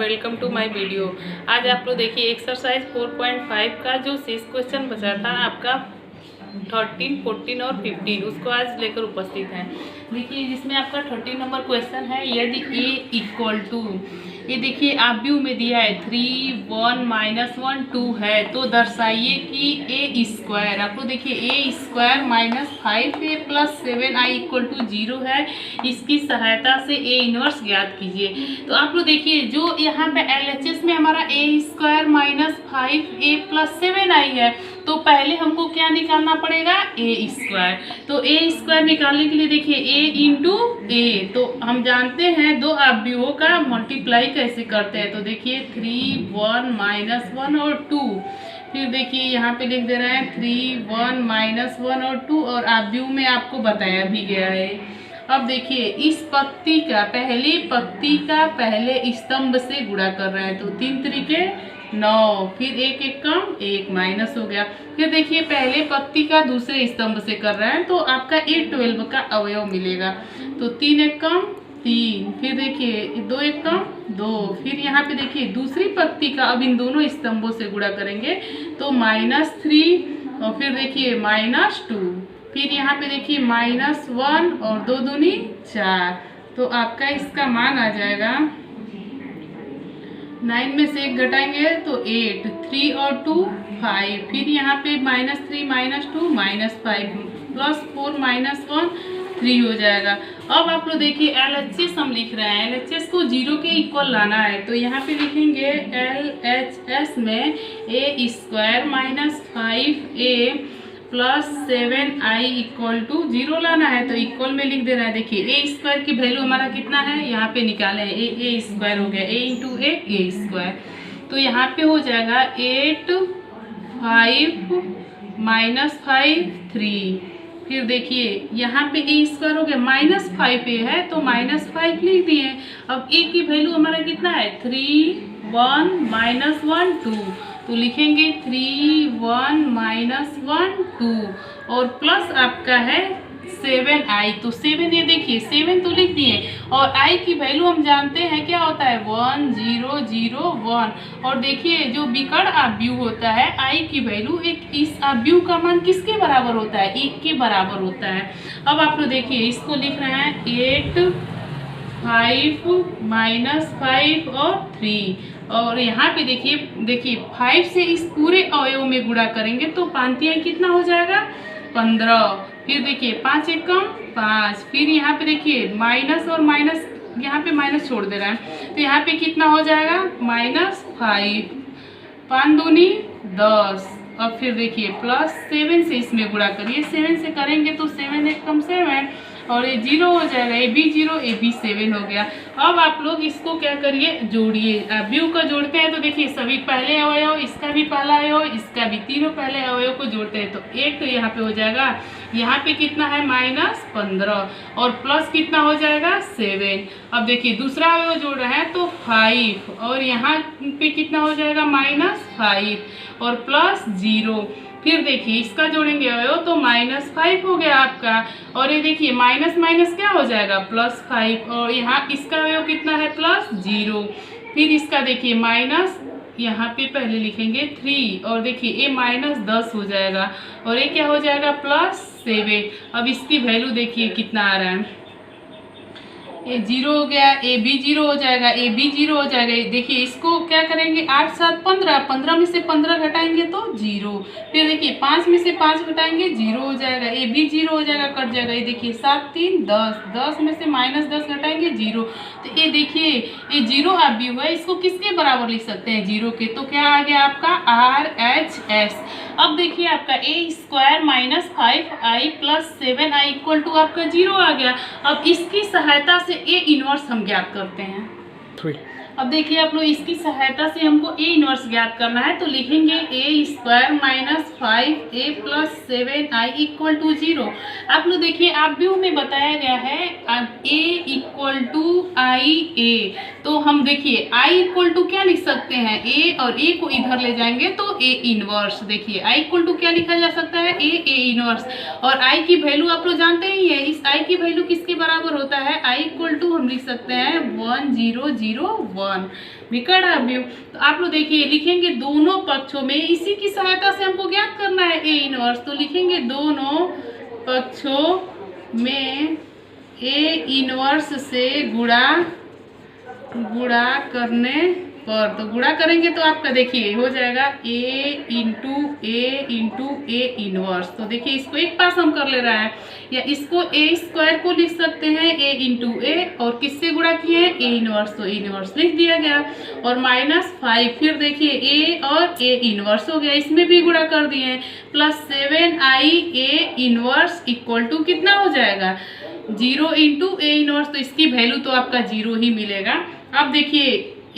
Welcome to my video. आज आप लोग देखिए एक्सरसाइज 4.5 का जो शेष क्वेश्चन बचा था आपका 13, 14 और 15 उसको आज लेकर उपस्थित हैं। देखिए जिसमें आपका 13 नंबर क्वेश्चन है, यदि a इक्वल टू, ये देखिए आव्यूह में दिया है 3, 1, -1, 2 है, तो दर्शाइए कि a स्क्वायर, आपको देखिए a स्क्वायर -5a + 7i = 0 है। इसकी सहायता से a इनवर्स ज्ञात कीजिए। तो आप लोग देखिए जो यहाँ पे LHS में हमारा a स्क्वायर -5a + 7i है, तो पहले हमको क्या निकालना पड़ेगा, a स्क्वायर। तो a स्क्वायर निकालने के लिए देखिए a × a, तो हम जानते हैं दो अवयवों का मल्टीप्लाई कैसे करते हैं। तो देखिए 3, 1, -1 और 2, फिर देखिए यहाँ पे लिख दे रहे हैं 3, 1, -1 और 2, और अवयव में आपको बताया भी गया है। अब देखिए इस पत्ती का पहले स्तंभ से गुणा कर रहे हैं, तो 3 तरीके 9, फिर एक एक कम, एक माइनस हो गया। फिर देखिए पहले पत्ती का दूसरे स्तंभ से कर रहे हैं, तो आपका A12 का अवयव मिलेगा। तो 3 एक कम 3, फिर देखिए 2 एक कम 2, फिर यहाँ पे देखिए दूसरी पत्ती का अब इन दोनों स्तंभों से गुणा करेंगे तो -3, और फिर देखिए -2, फिर यहाँ पे देखिए -1 और 2 दूनी 4, तो आपका इसका मान आ जाएगा 9 में से 1 घटाएंगे तो 8, 3 और 2 5, फिर यहाँ पे -3 -2 -5 +4 -1 3 हो जाएगा। अब आप लोग देखिए LHS हम लिख रहे हैं, LHS को 0 के इक्वल लाना है, तो यहाँ पे लिखेंगे LHS में a स्क्वायर -5a + 7i = 0 लाना है, तो इक्वल में लिख देना है। देखिए a स्क्वायर की वैल्यू हमारा कितना है, यहाँ पे निकाले हैं a स्क्वायर हो गया, a × a स्क्वायर, तो यहाँ पे हो जाएगा 8, 5 -5 3, फिर देखिए यहाँ पे a स्क्वायर हो गया, -5a है तो -5 लिख दिए। अब a की वैल्यू हमारा कितना है 3, 1 -1 2, तो लिखेंगे 3, 1 -1 2, और प्लस आपका है 7i, तो 7 ये देखिए 7 तो लिख दिए, और i की वैल्यू हम जानते हैं क्या होता है 1 0 0 1, और देखिए जो विकर्ण अवयव होता है i की वैल्यू इस अवयव का मान किसके बराबर होता है, 1 के बराबर होता है। अब आप लोग देखिए इसको लिख रहे हैं 8, 5 -5 और 3, और यहाँ पे देखिए 5 से इस पूरे अवयव में गुणा करेंगे तो 5 कितना हो जाएगा 15, फिर देखिए 5 एक कम 5, फिर यहाँ पे देखिए माइनस और माइनस, यहाँ पे माइनस छोड़ दे रहा है, तो यहाँ पे कितना हो जाएगा -5, 5 दूनी 10, और फिर देखिए +7 से इसमें गुणा करिए, 7 से करेंगे तो 7 एक कम 7, और ये 0 हो जाएगा, ये भी 0, ये भी 7 हो गया। अब आप लोग इसको क्या करिए, जोड़िए, अवयव को जोड़ते हैं, तो देखिए सभी पहले अवयव, इसका भी पहला अवयव, इसका भी, तीनों पहले अवयव को जोड़ते हैं, तो 1 तो यहाँ पे हो जाएगा, यहाँ पे कितना है -15, और प्लस कितना हो जाएगा 7। अब देखिए दूसरा अवयव जोड़ रहे हैं तो 5, और यहाँ पे कितना हो जाएगा -5 और +0, फिर देखिए इसका जोड़ेंगे अवयव तो -5 हो गया आपका, और ये देखिए माइनस माइनस क्या हो जाएगा +5, और यहाँ इसका अवयव कितना है +0, फिर इसका देखिए माइनस, यहाँ पे पहले लिखेंगे 3, और देखिए ये -10 हो जाएगा, और ये क्या हो जाएगा +7। अब इसकी वैल्यू देखिए कितना आ रहा है, ये 0 हो गया, ए भी 0 हो जाएगा, ए भी 0 हो जाएगा। देखिए इसको क्या करेंगे 8 7 15, 15 में से 15 घटाएंगे तो 0, फिर देखिए 5 में से 5 घटाएंगे 0 हो जाएगा, ए भी 0 हो जाएगा, कट जाएगा। ये देखिए 7 3 10, 10 में से -10 घटाएंगे 0, तो ये देखिए ये 0 अवयव है, इसको किसके बराबर लिख सकते हैं 0 के, तो क्या आ गया आपका RHS। अब देखिए आपका a स्क्वायर -5i + 7i = आपका 0 आ गया। अब इसकी सहायता से a इनवर्स हम ज्ञात करते हैं। अब देखिए आप लोग इसकी सहायता से हमको a इनवर्स ज्ञात करना है, तो लिखेंगे a स्क्वायर -5a + 7i = 0। आप लोग देखिए अवयव में बताया गया है a = ia, तो हम देखिए i = क्या लिख सकते हैं, a और a को इधर ले जाएंगे तो a इनवर्स, देखिए i = क्या लिखा जा सकता है a इनवर्स, और i की वैल्यू आप लोग जानते ही है, इस i की वैल्यू किसके बराबर होता है, i इक्वल टू हम लिख सकते हैं 1001 विकर्ण अवयव। तो आप लोग देखिए लिखेंगे दोनों पक्षों में, इसी की सहायता से हमको ज्ञात करना है ए इनवर्स। तो लिखेंगे दोनों पक्षों में ए इनवर्स से गुणा करने पर, तो गुणा करेंगे तो आपका देखिए हो जाएगा ए इंटू ए इनवर्स। तो देखिए इसको एक पास हम कर ले रहे हैं, या इसको ए स्क्वायर को लिख सकते हैं ए इंटू ए, और किससे गुणा किए हैं ए इनवर्स, तो ए इनवर्स लिख दिया गया। और -5, फिर देखिए ए और ए इनवर्स हो गया, इसमें भी गुणा कर दिए, plus 7i a inverse equal to कितना हो जाएगा 0 इंटू ए इनवर्स। तो इसकी वैल्यू तो आपका 0 ही मिलेगा। अब देखिए a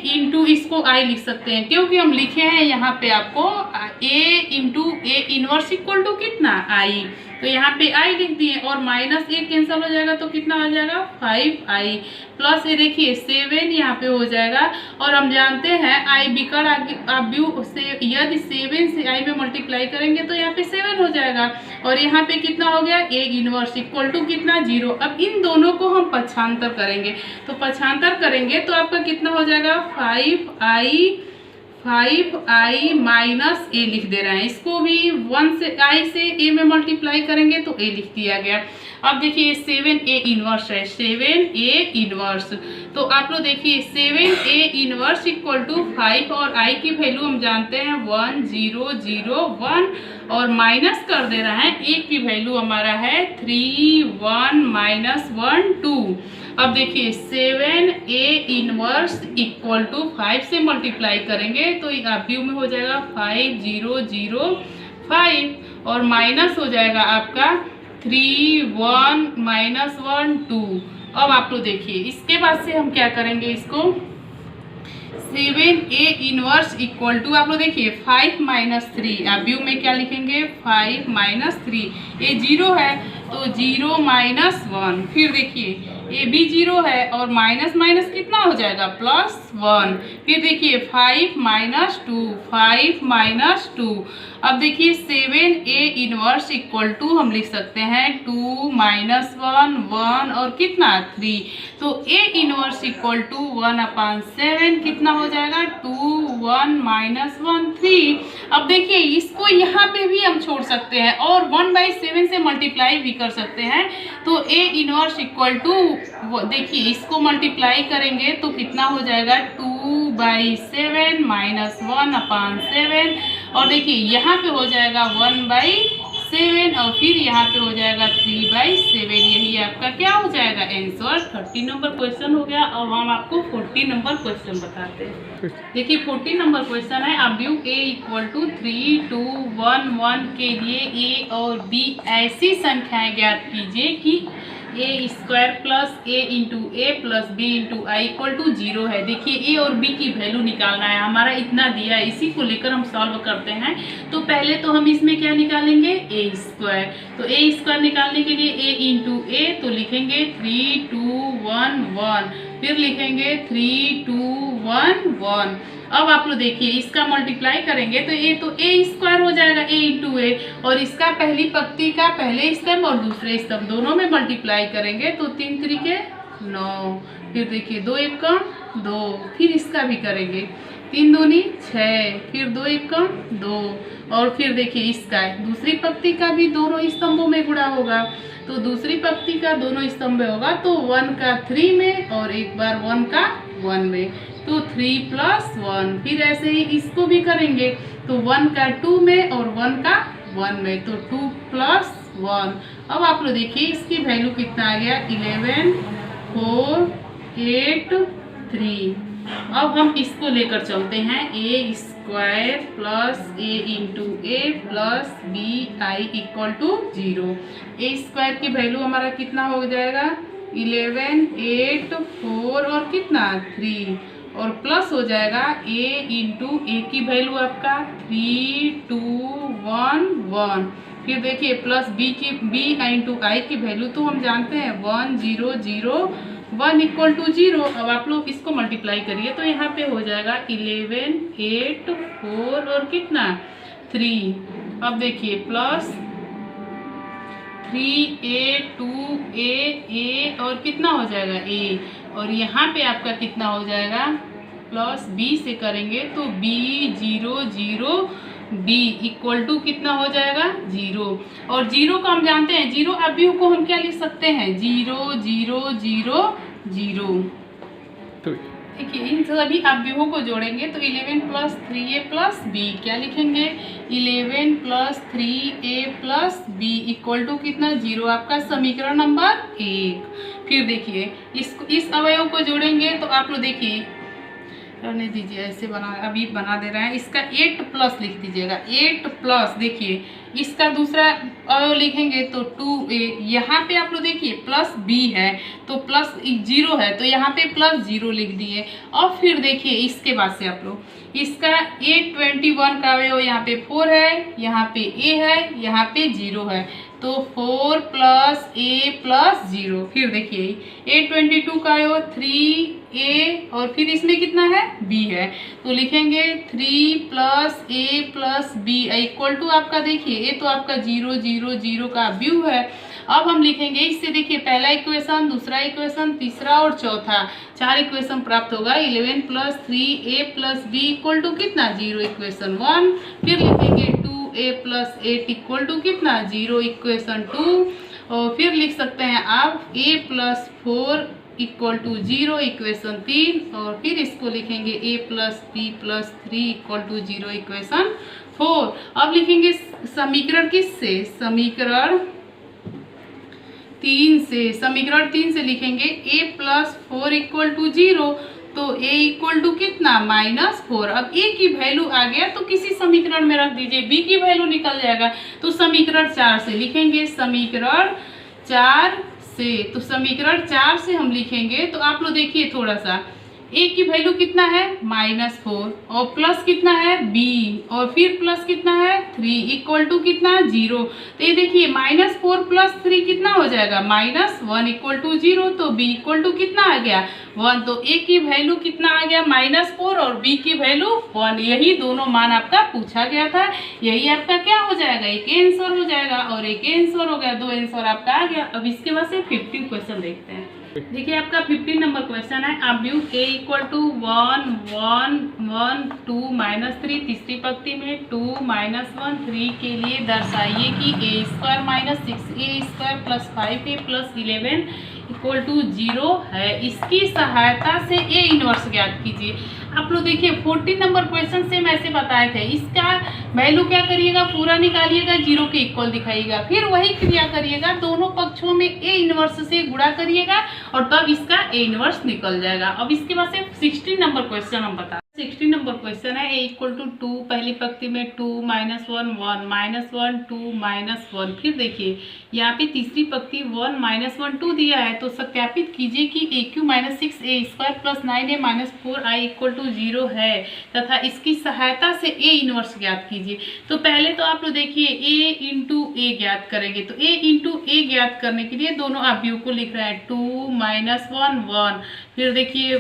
इंटू इसको i लिख सकते हैं, क्योंकि हम लिखे हैं यहाँ पे आपको a into a inverse equal to कितना i, तो यहाँ पे i लिख दिए, और माइनस ए कैंसिल हो जाएगा तो कितना आ जाएगा 5i, प्लस ये देखिए 7 यहाँ पे हो जाएगा। और हम जानते हैं i विकर्ण अवयव से यदि 7 से i में मल्टीप्लाई करेंगे तो यहाँ पे 7 हो जाएगा, और यहाँ पे कितना हो गया a इनवर्स इक्वल टू कितना 0। अब इन दोनों को हम पक्षांतर करेंगे, तो पक्षांतर करेंगे तो आपका कितना हो जाएगा 5i माइनस ए लिख दे रहे हैं, इसको भी 1 से i से a में मल्टीप्लाई करेंगे तो a लिख दिया गया। अब देखिए 7a इनवर्स है, 7a इनवर्स, तो आप लोग देखिए 7a इनवर्स इक्वल टू 5, और i की वैल्यू हम जानते हैं 1001, और माइनस कर दे रहा है a की वैल्यू हमारा है 31 -1 2। अब देखिए 7a इनवर्स इक्वल टू 5 से मल्टीप्लाई करेंगे तो अवयव में हो जाएगा 5005, और माइनस हो जाएगा आपका 31 -1 2। अब आप लोग देखिए इसके बाद से हम क्या करेंगे, इसको 7a इनवर्स इक्वल टू आप लोग देखिए 5 - 3, अवयव में क्या लिखेंगे 5 - 3, ये 0 है तो 0 -1, फिर देखिए ये भी 0 है और माइनस माइनस कितना हो जाएगा +1, फिर देखिए 5 - 2, 5 - 2। अब देखिए 7a इनवर्स इक्वल टू हम लिख सकते हैं 2 - 1 1 और कितना 3, तो a इनवर्स इक्वल टू 1/7 कितना हो जाएगा 2 1 - 1 3। अब देखिए इसको यहाँ पे भी हम छोड़ सकते हैं और 1/7 से मल्टीप्लाई भी कर सकते हैं, तो a इनवर्स इक्वल टू देखिए इसको मल्टीप्लाई करेंगे तो कितना हो जाएगा 2/7 - 1/7, और देखिए यहाँ पे हो जाएगा 1/7 और फिर यहाँ पे हो जाएगा 3/7। यही आपका क्या हो जाएगा आंसर। 30 नंबर क्वेश्चन हो गया। अब हम आपको 40 नंबर क्वेश्चन बताते हैं। देखिए 40 नंबर क्वेश्चन है, अवयव a इक्वल टू 3 2 1 1 के लिए a और b ऐसी संख्याएं ज्ञात कीजिए कि a square plus a into a plus b into i equal to 0 है। देखिए a और b की वैल्यू निकालना है, हमारा इतना दिया है, इसी को लेकर हम सॉल्व करते हैं। तो पहले तो हम इसमें क्या निकालेंगे a स्क्वायर, तो a स्क्वायर निकालने के लिए a इंटू ए तो लिखेंगे 3 2 1 1, फिर लिखेंगे 3 2 1 1। अब आप लोग देखिए इसका मल्टीप्लाई करेंगे तो ये तो a स्क्वायर हो जाएगा a इंटू ए, और इसका पहली पंक्ति का पहले स्तंभ और दूसरे स्तंभ दोनों में मल्टीप्लाई करेंगे तो 3 3 9, फिर देखिए 2 1 2, फिर इसका भी करेंगे 3 2 6, फिर 2 1 2, और फिर देखिए इसका दूसरी पंक्ति का भी दोनों स्तंभों में गुणा होगा, तो दूसरी पंक्ति का दोनों स्तंभ में होगा तो 1 का 3 में और एक बार 1 का 1 में, तो 3 + 1, फिर ऐसे ही इसको भी करेंगे तो 1 का 2 में और 1 का 1 में, तो 2 + 1। अब आप लोग देखिए इसकी वैल्यू कितना आ गया 11 4 8 3। अब हम इसको लेकर चलते हैं a square plus a into a plus b i equal to 0। a square की वैल्यू हमारा कितना हो जाएगा 11 8 4 और कितना 3, और प्लस हो जाएगा a इंटू ए की वैल्यू आपका 3 2 1 1, फिर देखिए प्लस b इंटू आई की वैल्यू तो हम जानते हैं 1 0 0 1 इक्वल टू 0। अब आप लोग इसको मल्टीप्लाई करिए तो यहाँ पे हो जाएगा 11 8 4 और कितना 3। अब देखिए प्लस 3a 2a और कितना हो जाएगा a, और यहाँ पे आपका कितना हो जाएगा प्लस b से करेंगे तो b 0 0 b इक्वल टू कितना हो जाएगा 0, और 0 को हम जानते हैं, 0 अवयव को हम क्या लिख सकते हैं 0 0 0 0। देखिए इन सभी अवयवों को जोड़ेंगे तो 11 प्लस 3a प्लस b क्या लिखेंगे 11 plus 3a plus b equal to कितना 0, आपका समीकरण नंबर 1। फिर देखिए इस अवयव को जोड़ेंगे तो आप लोग देखिए रहने दीजिए, ऐसे अभी बना दे रहे हैं, इसका 8 प्लस लिख दीजिएगा 8 प्लस, देखिए इसका दूसरा अवयव लिखेंगे तो 2a, यहाँ पे आप लोग देखिए प्लस b है तो प्लस 0 है तो यहाँ पे प्लस 0 लिख दिए। और फिर देखिए इसके बाद से आप लोग इसका 821 का अवयव यहाँ पे 4 है, यहाँ पे a है, यहाँ पे 0 है तो 4 प्लस a प्लस 0। फिर देखिए 822 का अवयव 3a और फिर इसमें कितना है b है तो लिखेंगे 3 plus a plus b equal to आपका देखिए ये तो आपका 0 0 0 का अवयव है। अब हम लिखेंगे इससे, देखिए पहला इक्वेशन, दूसरा इक्वेशन, तीसरा और चौथा, 4 इक्वेशन प्राप्त होगा। 11 plus 3a plus b equal to कितना 0 इक्वेशन 1। फिर लिखेंगे 2a प्लस 8 इक्वल टू कितना 0 इक्वेशन 2, और फिर लिख सकते हैं आप a plus 4 equal to 0 equation 3, और फिर इसको लिखेंगे a plus b plus 3 equal to 0 equation 4। अब लिखेंगे समीकरण किससे, समीकरण 3 से लिखेंगे a प्लस 4 इक्वल टू 0 तो a इक्वल टू कितना -4। अब a की वैल्यू आ गया तो किसी समीकरण में रख दीजिए, b की वैल्यू निकल जाएगा तो समीकरण 4 से लिखेंगे, समीकरण 4 से, तो समीकरण 4 से हम लिखेंगे तो आप लोग देखिए थोड़ा सा a की वैल्यू कितना है -4 और प्लस कितना है b और फिर प्लस कितना है 3 इक्वल टू कितना 0। तो ये देखिए -4 प्लस 3 कितना हो जाएगा -1 इक्वल टू 0, तो b इक्वल टू कितना आ गया 1। तो a की वैल्यू कितना आ गया -4 और b की वैल्यू 1, यही दोनों मान आपका पूछा गया था। यही आपका क्या हो जाएगा, एक आंसर हो जाएगा और एक आंसर हो गया, 2 आंसर आपका आ गया। अब इसके बाद से 15 क्वेश्चन देखते हैं। देखिए आपका 15 नंबर क्वेश्चन है, अवयव a इक्वल टू 1 1 1 2 -3, तीसरी पंक्ति में 2 -1 3 के लिए दर्शाइए कि a² - 6a² plus 5a plus 11 equal to 0 है। इसकी सहायता से a इनवर्स ज्ञात कीजिए। आप लोग देखिए 14 नंबर क्वेश्चन से मैं ऐसे बताए थे, इसका वैल्यू क्या करिएगा पूरा निकालिएगा, 0 के इक्वल दिखाइएगा, फिर वही क्रिया करिएगा, दोनों पक्षों में a इनवर्स से गुणा करिएगा और तब इसका a इनवर्स निकल जाएगा। अब इसके बाद से 16 नंबर क्वेश्चन हम बता 16 नंबर क्वेश्चन है, a इक्वल टू 2, पहली पंक्ति में 2 -1 1 -1 2 -1। फिर देखिए यहाँ पे तीसरी पंक्ति 1 -1 2 दिया है तो सत्यापित कीजिए कि AQ - 6a² plus 9a - 4i equal to 0 है तथा इसकी सहायता से a इनवर्स ज्ञात कीजिए। तो पहले तो आप लोग देखिए a इंटू a ज्ञात करेंगे, तो a इंटू a ज्ञात करने के लिए दोनों अवयव को लिख रहे हैं 2 -1 1, फिर देखिए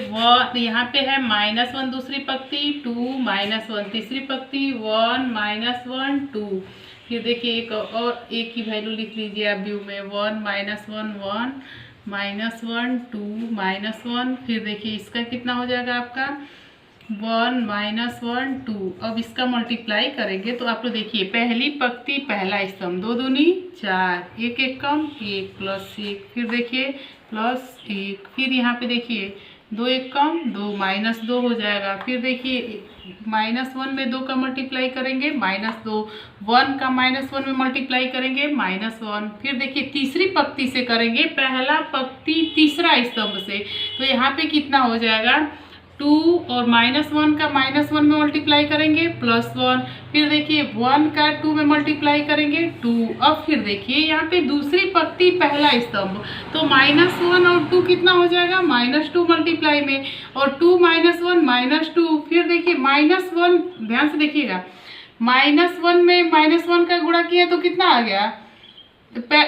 यहाँ पे है -1 दूसरी पंक्ति 2 -1 तीसरी पंक्ति 1 -1 2, फिर देखिए एक और a की वैल्यू लिख लीजिए अवयव में 1 -1 1 -1 2 -1, फिर देखिए इसका कितना हो जाएगा आपका 1 -1 2। अब इसका मल्टीप्लाई करेंगे तो आप लोग देखिए पहली पंक्ति पहला स्तंभ 2 दूनी 4, 1 1 कम 1 प्लस 1, फिर देखिए प्लस 1, फिर यहाँ पे देखिए 2 1 कम 2 -2 हो जाएगा, फिर देखिए -1 में 2 का मल्टीप्लाई करेंगे -2, 1 का -1 में मल्टीप्लाई करेंगे -1, फिर देखिए तीसरी पंक्ति से करेंगे, पहला पंक्ति तीसरा स्तंभ से, तो यहाँ पे कितना हो जाएगा 2 और -1 का -1 में मल्टीप्लाई करेंगे +1, फिर देखिए 1 का 2 में मल्टीप्लाई करेंगे 2। अब फिर देखिए यहाँ पे दूसरी पंक्ति पहला स्तंभ, तो -1 और 2 कितना हो जाएगा -2 मल्टीप्लाई में, और 2 -1 -2, फिर देखिए -1, ध्यान से देखिएगा -1 में -1 का गुणा किया तो कितना आ गया,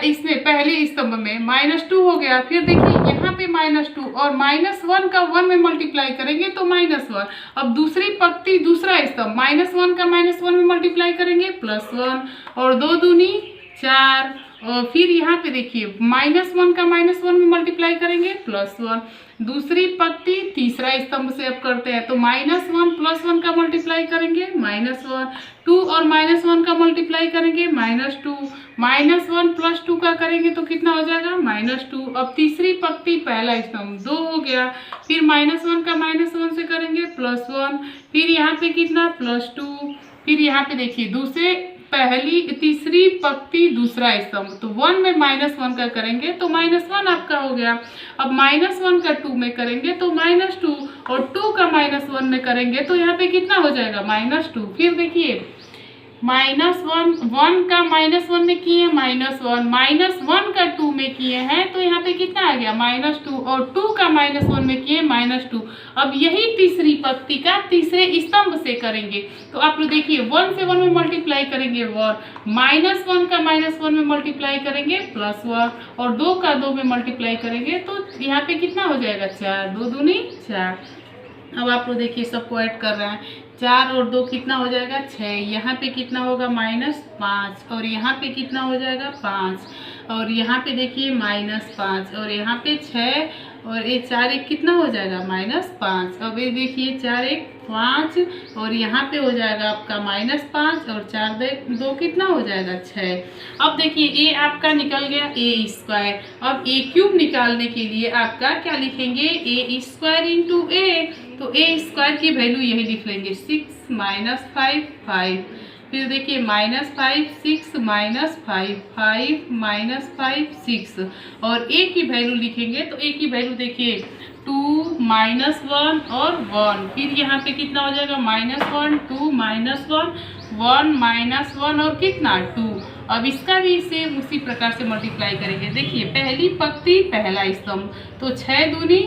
इसमें पहले स्तंभ में -2 हो गया, फिर देखिए यहाँ पे -2 और -1 का 1 में मल्टीप्लाई करेंगे तो -1। अब दूसरी पंक्ति दूसरा स्तंभ -1 का -1 में मल्टीप्लाई करेंगे +1, और 2 दूनी 4 और फिर यहाँ पे देखिए -1 का -1 में मल्टीप्लाई करेंगे +1। दूसरी पंक्ति तीसरा स्तंभ से अब करते हैं, तो -1 + 1 का मल्टीप्लाई करेंगे -1, 2 और -1 का मल्टीप्लाई करेंगे -2, -1 + 2 का करेंगे तो कितना हो जाएगा -2। अब तीसरी पंक्ति पहला स्तंभ 2 हो गया, फिर -1 का -1 से करेंगे +1, फिर यहाँ पे कितना +2, फिर यहाँ पे देखिए तीसरी पंक्ति दूसरा स्तंभ, तो 1 में -1 का करेंगे तो -1 आपका हो गया। अब -1 का 2 में करेंगे तो -2, और 2 का -1 में करेंगे तो यहाँ पे कितना हो जाएगा -2। फिर देखिए -1 का -1 में किए -1, -1 का 2 में किए हैं तो यहाँ पे कितना आ गया -2, और 2 का -1 में किए -2। अब यही तीसरी पंक्ति का तीसरे स्तंभ से करेंगे, तो आप लोग देखिए 1 से 1 में मल्टीप्लाई करेंगे 1, -1 का -1 में मल्टीप्लाई करेंगे +1, और 2 का 2 में मल्टीप्लाई करेंगे तो यहाँ पे कितना हो जाएगा 4, 2 दूनी 4। अब आप लोग देखिए सबको ऐड कर रहे हैं, 4 और 2 कितना हो जाएगा 6, यहाँ पे कितना होगा -5, और यहाँ पे कितना हो जाएगा 5, और यहाँ पे देखिए -5, और यहाँ पे 6, और ये 4 1 कितना हो जाएगा -5। अब ये देखिए 4 1 5, और यहाँ पे हो जाएगा आपका -5, और 4 2 कितना हो जाएगा 6। अब देखिए ये आपका निकल गया a²। अब a³ निकालने के लिए आपका क्या लिखेंगे a² × a, तो a² की वैल्यू यही लिख लेंगे 6 - 5 5, फिर देखिए -5 6 -5 5 -5 6, और a की वैल्यू लिखेंगे तो a की वैल्यू देखिए 2 -1 और 1, फिर यहाँ पे कितना हो जाएगा -1 2 -1 1 -1 और कितना 2। अब इसका भी सेम उसी प्रकार से मल्टीप्लाई करेंगे। देखिए पहली पंक्ति पहला स्तंभ, तो 6 दूनी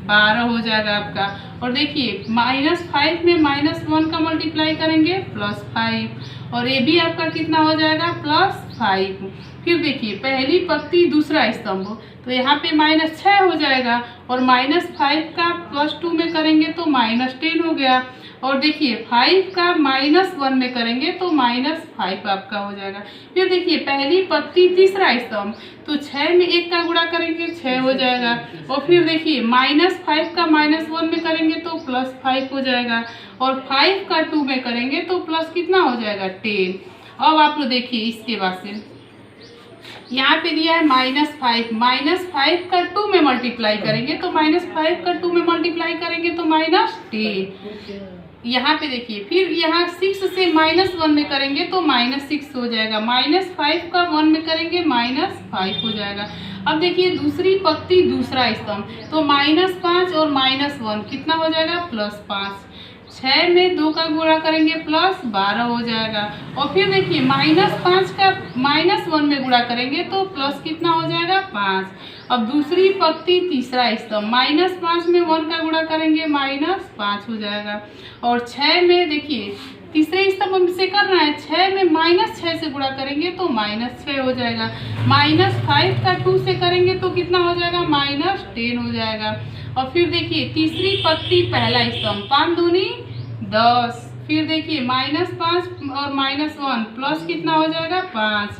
12 हो जाएगा आपका, और देखिए -5 में -1 का मल्टीप्लाई करेंगे +5, और ये भी आपका कितना हो जाएगा +5। फिर देखिए पहली पंक्ति दूसरा स्तंभ, तो यहाँ पे -6 हो जाएगा, और -5 का +2 में करेंगे तो -10 हो गया, और देखिए 5 का -1 में करेंगे तो -5 आपका हो जाएगा। फिर देखिए पहली पंक्ति तीसरा स्तंभ, तो 6 में 1 का गुणा करेंगे 6 हो जाएगा, और फिर देखिए -5 का -1 में करेंगे तो +5 हो जाएगा, और 5 का 2 में करेंगे तो प्लस कितना हो जाएगा 10। अब आप लोग देखिए इसके बाद से यहाँ पे दिया है -5 का 2 में मल्टीप्लाई करेंगे तो -5 का 2 में मल्टीप्लाई करेंगे तो -10। यहाँ पे देखिए फिर यहाँ 6 से -1 में करेंगे तो -6 हो जाएगा, -5 का 1 में करेंगे -5 हो जाएगा। अब देखिए दूसरी पंक्ति दूसरा स्तंभ, तो -5 और -1 कितना हो जाएगा +5, 6 में 2 का गुणा करेंगे +12 हो जाएगा, और फिर देखिए -5 का -1 में गुणा करेंगे तो प्लस कितना हो जाएगा 5। अब दूसरी पंक्ति तीसरा स्तंभ, -5 में 1 का गुणा करेंगे -5 हो जाएगा, और 6 में देखिए तीसरे स्तंभ से करना है, 6 में -6 से गुणा करेंगे तो -6 हो जाएगा, -5 का 2 से करेंगे तो कितना हो जाएगा -10 हो जाएगा। और फिर देखिए तीसरी पंक्ति पहला स्तंभ, 5 दूनी 10, फिर देखिए -5 और -1 प्लस कितना हो जाएगा 5,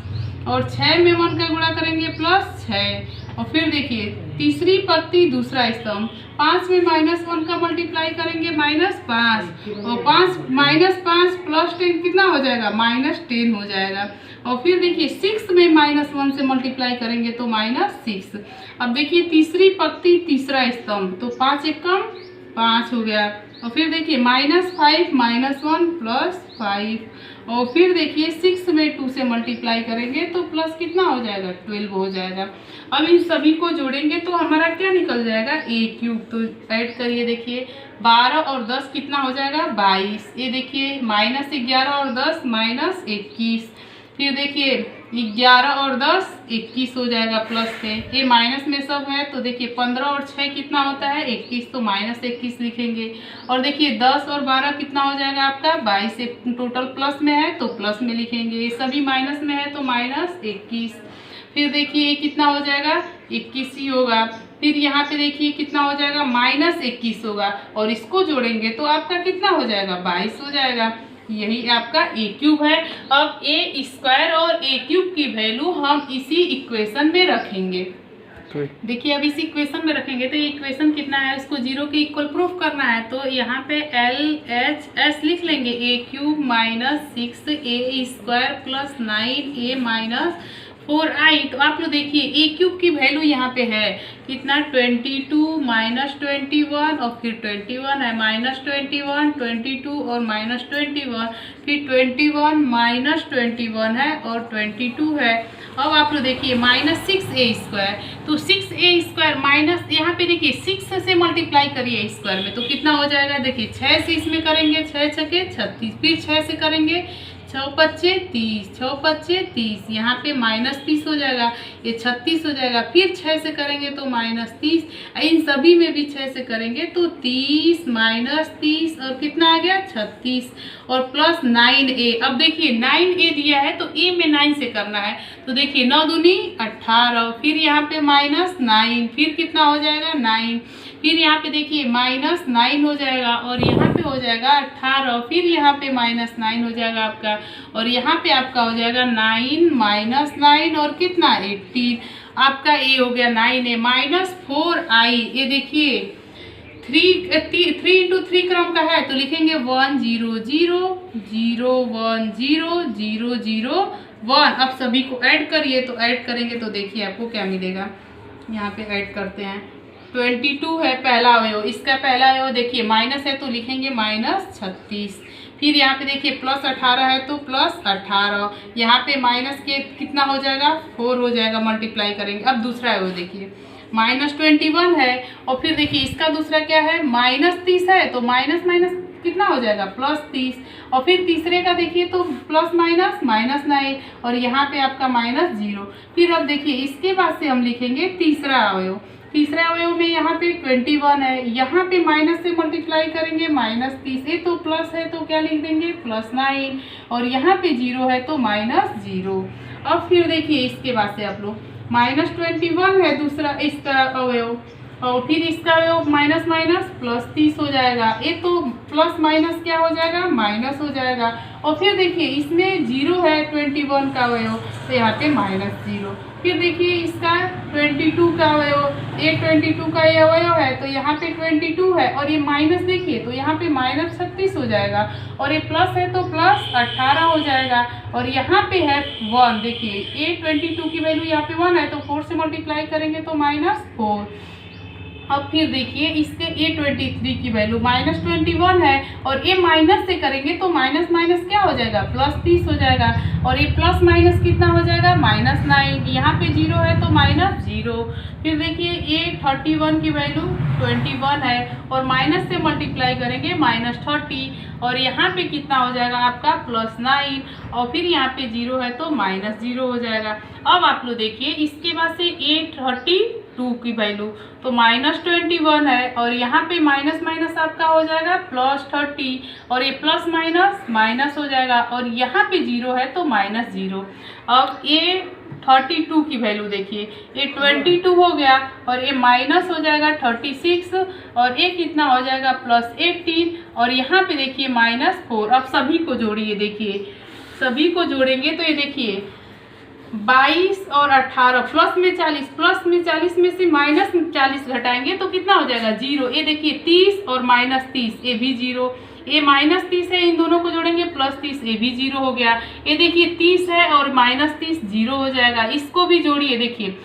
और 6 में 1 का गुणा करेंगे +6, और फिर देखिए तीसरी पंक्ति दूसरा स्तंभ, 5 में -1 का मल्टीप्लाई करेंगे -5, और 5 +10 कितना हो जाएगा -10 हो जाएगा, और फिर देखिए 6 में -1 से मल्टीप्लाई करेंगे तो -6। अब देखिए तीसरी पंक्ति तीसरा स्तंभ, तो 5 एकम 5 हो गया, और फिर देखिए -5 -1 +5, और फिर देखिए 6 में 2 से मल्टीप्लाई करेंगे तो प्लस कितना हो जाएगा 12 हो जाएगा। अब इन सभी को जोड़ेंगे तो हमारा क्या निकल जाएगा a³। तो ऐड करिए, देखिए 12 और 10 कितना हो जाएगा 22, ये देखिए -11 और 10 -21, फिर देखिए 11 और 10 21 हो जाएगा प्लस से, ये माइनस में सब है, तो देखिए 15 और 6 कितना होता है 21, तो -21 लिखेंगे, और देखिए 10 और 12 कितना हो जाएगा आपका 22, से टोटल प्लस में है तो प्लस में लिखेंगे, ये सभी माइनस में है तो -21, फिर देखिए ये कितना हो जाएगा 21 ही होगा, फिर यहाँ पे देखिए कितना हो जाएगा -21 होगा, और इसको जोड़ेंगे तो आपका कितना हो जाएगा 22 हो जाएगा। यही आपका ए क्यूब है। अब ए स्क्वायर और ए क्यूब की वैल्यू हम इसी इक्वेशन में रखेंगे। देखिए अब इस इक्वेशन में रखेंगे तो ये इक्वेशन कितना है, इसको जीरो के इक्वल प्रूफ करना है। तो यहाँ पे एल एच एस लिख लेंगे, ए क्यूब माइनस 6 ए स्क्वायर प्लस 9 ए माइनस 4i। तो आप लोग देखिए ए क्यूब की वैल्यू यहाँ पे है कितना, 22 माइनस 21 और फिर 21 है, माइनस 21 22 और माइनस 21, फिर 21 माइनस 21 है और 22 है। अब आप लोग देखिए माइनस 6a स्क्वायर, तो 6a स्क्वायर माइनस यहाँ पे देखिए 6 से मल्टीप्लाई करिए स्क्वायर में तो कितना हो जाएगा, देखिए 6 से इसमें करेंगे 6 छके 36, फिर 6 से करेंगे 6 पच्चे 30, 6 पच्चे 30, यहाँ पे माइनस 30 हो जाएगा, ये 36 हो जाएगा, फिर 6 से करेंगे तो माइनस 30, इन सभी में भी 6 से करेंगे तो 30 माइनस 30 और कितना आ गया 36 और प्लस 9a। अब देखिए 9a दिया है तो a में 9 से करना है, तो देखिए 9 दूनी 18, फिर यहाँ पे माइनस 9, फिर कितना हो जाएगा 9, फिर यहाँ पे देखिए माइनस 9 हो जाएगा और यहाँ पे हो जाएगा 18, फिर यहाँ पे माइनस 9 हो जाएगा आपका और यहाँ पे आपका हो जाएगा 9 माइनस 9 और कितना 18, आपका ए हो गया 9a माइनस 4i। ये देखिए 3 इंटू 3 क्रम का है तो लिखेंगे 1 0 0 0 1 0 0 0 1। अब सभी को ऐड करिए, तो ऐड करेंगे तो देखिए आपको क्या मिलेगा, यहाँ पे ऐड करते हैं 22 है पहला अवयव, इसका पहला अवयव देखिए माइनस है तो लिखेंगे माइनस 36, फिर यहाँ पे देखिए प्लस 18 है तो प्लस 18, यहाँ पे माइनस के कितना हो जाएगा 4 हो जाएगा, मल्टीप्लाई करेंगे। अब दूसरा अवयव देखिए माइनस 21 है और फिर देखिए इसका दूसरा क्या है माइनस 30 है तो माइनस माइनस कितना हो जाएगा प्लस 30 और फिर तीसरे का देखिए तो प्लस माइनस माइनस 9 और यहाँ पे आपका माइनस 0। फिर अब देखिए इसके बाद से हम लिखेंगे तीसरा अवयव, तीसरा अवयव में यहाँ पे 21 है, यहाँ पे माइनस से मल्टीप्लाई करेंगे माइनस 30, ये तो प्लस है तो क्या लिख देंगे प्लस 9 और यहाँ पे 0 है तो माइनस 0। अब फिर देखिए इसके बाद से आप लोग माइनस 21 है दूसरा इसका अवयव और फिर इसका अवयव माइनस माइनस प्लस 30 हो जाएगा, ये तो प्लस माइनस क्या हो जाएगा माइनस हो जाएगा और फिर देखिए इसमें 0 है 21 का अवयव तो यहाँ पे माइनस 0। फिर देखिए इसका 22 का अवयव, ये 22 का ये अवयव है तो यहाँ पे 22 है और ये माइनस देखिए तो यहाँ पे माइनस 36 हो जाएगा और ये प्लस है तो प्लस 18 हो जाएगा और यहाँ पे है 1, देखिए ये 22 की वैल्यू यहाँ पे 1 है तो 4 से मल्टीप्लाई करेंगे तो माइनस 4। अब फिर देखिए इसके A23 की वैल्यू माइनस 21 है और ये माइनस से करेंगे तो माइनस माइनस क्या हो जाएगा प्लस 30 हो जाएगा और ये प्लस माइनस कितना हो जाएगा माइनस 9, यहाँ पे 0 है तो माइनस 0। फिर देखिए A31 की वैल्यू 21 है और माइनस से मल्टीप्लाई करेंगे माइनस 30 और यहाँ पे कितना हो जाएगा आपका प्लस 9 और फिर यहाँ पे 0 है तो माइनस 0 हो जाएगा। अब आप लोग देखिए इसके बाद से A32 की वैल्यू तो माइनस 21 है और यहाँ पे माइनस माइनस आपका हो जाएगा प्लस 30 और ये प्लस माइनस माइनस हो जाएगा और यहाँ पे 0 है तो माइनस 0। अब A32 की वैल्यू देखिए ये 22 हो गया और ये माइनस हो जाएगा 36 और ये कितना हो जाएगा प्लस 18 और यहाँ पे देखिए माइनस 4। अब सभी को जोड़िए, देखिए सभी को जोड़ेंगे तो ये देखिए 22 और 18 प्लस में 40 में से माइनस 40 घटाएंगे तो कितना हो जाएगा 0। ये देखिए 30 और माइनस 30 ये भी 0, ये माइनस 30 है इन दोनों को जोड़ेंगे प्लस 30 ये भी 0 हो गया। ये देखिए 30 है और माइनस 30 0 हो जाएगा, इसको भी जोड़िए देखिए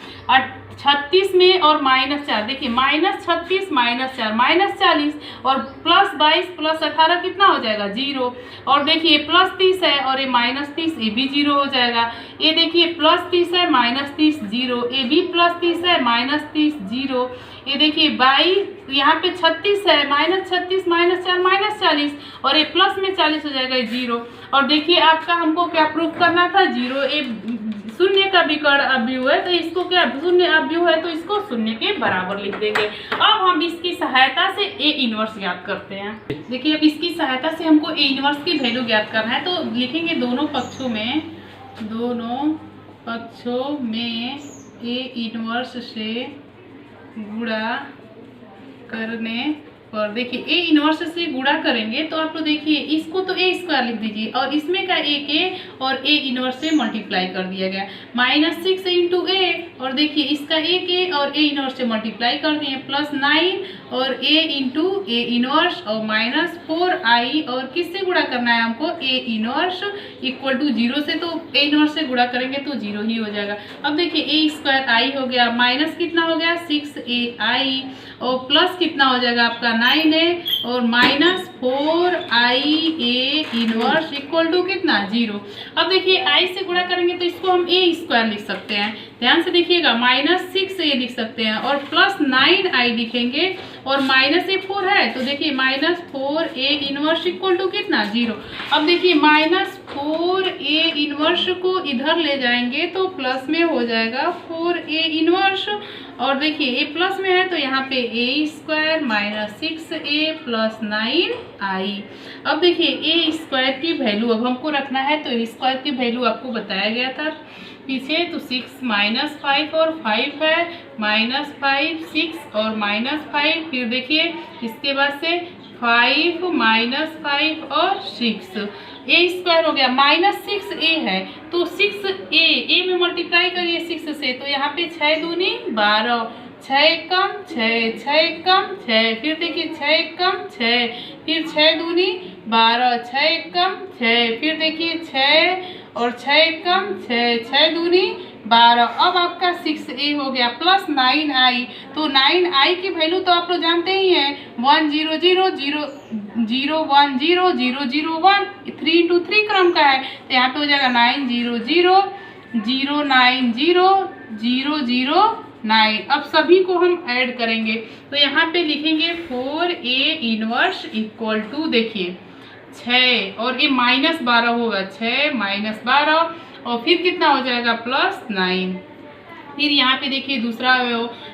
36 में और माइनस 4 देखिए माइनस 36 माइनस 4 माइनस 40 और प्लस 22 प्लस 18 कितना हो जाएगा 0 और देखिए प्लस 30 है और ये माइनस 30 ये भी 0 हो जाएगा। ये देखिए प्लस 30 है माइनस 30 0, ये भी प्लस 30 है माइनस 30 0। ये देखिए 22 यहाँ पे 36 है माइनस 36 माइनस 4 माइनस 40 और ये प्लस में 40 हो जाएगा 0। और देखिए आपका हमको क्या प्रूफ करना था 0, ये शून्य का विकर्ण अवयव है तो इसको क्या शून्य अवयव है तो इसको शून्य के बराबर लिख देंगे। अब हम इसकी सहायता से ए इनवर्स ज्ञात करते हैं। देखिए अब इसकी सहायता से हमको ए इनवर्स की वैल्यू ज्ञात करना है तो लिखेंगे दोनों पक्षों में ए इनवर्स से गुणा करने पर देखिए ए इनवर्स से गुणा करेंगे तो आप लोग देखिए इसको तो ए स्क्वायर लिख दीजिए और इसमें का ए और ए इनवर्स से मल्टीप्लाई कर दिया गया -6 इंटू ए और देखिए इसका ए और ए इनवर्स से मल्टीप्लाई कर दिए +9 और ए इंटू ए इनवर्स और -4i और किससे गुणा करना है हमको ए इनवर्स इक्वल टू 0 से, तो ए इनवर्स से गुणा करेंगे तो 0 ही हो जाएगा। अब देखिए ए स्क्वायर आई हो गया माइनस कितना हो गया 6ai और प्लस कितना हो जाएगा आपका 9a और -4i A inverse equal to कितना 0। अब देखिए आई से गुणा करेंगे तो इसको हम ए स्क्वायर लिख सकते हैं, ध्यान से देखिएगा -6a लिख सकते हैं और +9i लिखेंगे और -4 है तो देखिए -4a इनवर्स इक्वल टू कितना 0। अब देखिए -4a इनवर्स को इधर ले जाएंगे तो प्लस में हो जाएगा 4a इनवर्स और देखिए ए प्लस में है तो यहाँ पे ए स्क्वायर -6a + 9i। अब देखिए ए स्क्वायर की वैल्यू अब हमको रखना है तो ए स्क्वायर की वैल्यू आपको बताया गया था पीछे, तो 6 -5 और 5 है -5 6 और -5 फिर देखिए इसके बाद से 5 -5 और 6 ए स्क्वायर हो गया -6a है तो 6a में मल्टीप्लाई करिए 6 से तो यहाँ पे 6 दूनी 12 6 कम 6 6 कम 6 फिर देखिए 6 कम 6 फिर 6 दूनी 12 6 कम 6 फिर देखिए 6 और 6 कम 6 6 दूनी 12। अब आपका 6a हो गया +9i तो 9i की वैल्यू तो आप लोग जानते ही हैं 1 0 0 0 0 1 0 0 0 1 3 इंटू 3 क्रम का है तो यहाँ पे हो जाएगा 9 0 0 0 9 0 0 0 9। अब सभी को हम ऐड करेंगे तो यहाँ पे लिखेंगे 4a इनवर्स इक्वल टू देखिए 6 और ये -12 होगा 6 -12 और फिर कितना हो जाएगा +9। फिर यहाँ पे देखिए दूसरा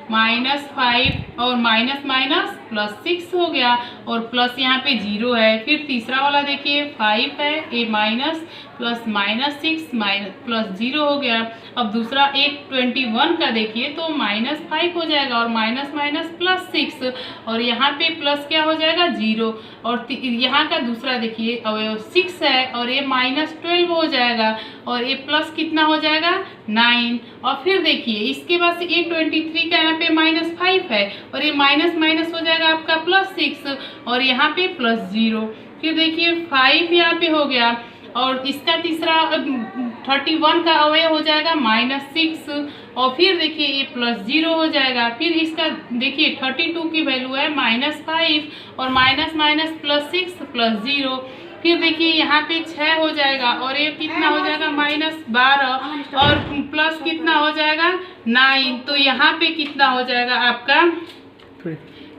-5 और +6 हो गया और प्लस यहाँ पे 0 है। फिर तीसरा वाला देखिए 5 है ए माइनस प्लस -6 +0 हो गया। अब दूसरा एक 21 का देखिए तो -5 हो जाएगा और +6 और यहाँ पे प्लस क्या हो जाएगा 0 और यहाँ का दूसरा देखिए अवयव 6 है और ये -12 हो जाएगा और ये प्लस कितना हो जाएगा 9। और फिर देखिए इसके बाद से ये 23 का यहाँ पे -5 है और ये माइनस हो जाएगा आपका +6 और यहाँ पे +0। फिर देखिए 5 यहाँ पे हो गया और इसका तीसरा 31 का अवयव हो जाएगा -6 और फिर देखिए ये +0 हो जाएगा। फिर इसका देखिए 32 की वैल्यू है -5 और +6 +0। फिर देखिए यहाँ पे 6 हो जाएगा और ये कितना हो जाएगा -12 और प्लस कितना हो जाएगा 9। तो यहाँ पे कितना हो जाएगा आपका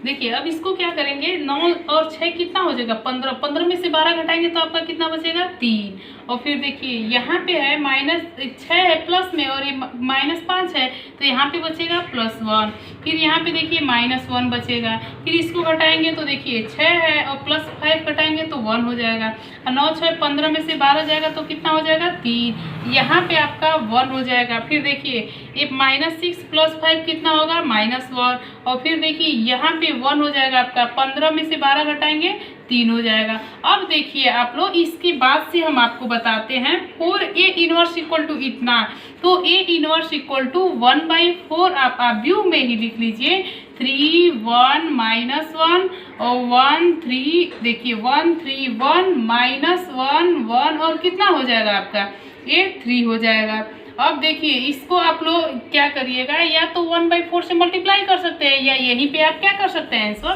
देखिए। अब इसको क्या करेंगे 9 और 6 कितना हो जाएगा 15 में से 12 घटाएंगे तो आपका कितना बचेगा 3। और फिर देखिए यहाँ पे है -6 है प्लस में और ये -5 है तो यहाँ पे बचेगा +1। फिर यहाँ पे देखिए -1 बचेगा। फिर इसको घटाएंगे तो देखिए 6 है और +5 घटाएंगे तो 1 हो जाएगा और 9 6 15 में से 12 जाएगा तो कितना हो जाएगा 3। यहाँ पे आपका 1 हो जाएगा। फिर देखिए ये -6 + 5 कितना होगा -1 और फिर देखिए यहाँ पे 1 हो जाएगा आपका 15 में से 12 घटाएंगे 3 हो जाएगा। अब देखिए आप लोग इसके बाद से हम आपको बताते हैं 4a इनवर्स इक्वल टू इतना, तो a इनवर्स इक्वल टू 1/4 आप व्यू में ही लिख लीजिए 3 1 -1 और 1 3 देखिए 1 3 1 -1 1 और कितना हो जाएगा आपका ये 3 हो जाएगा। अब देखिए इसको आप लोग क्या करिएगा या तो 1/4 से मल्टीप्लाई कर सकते हैं या यहीं पे आप क्या कर सकते हैं आंसर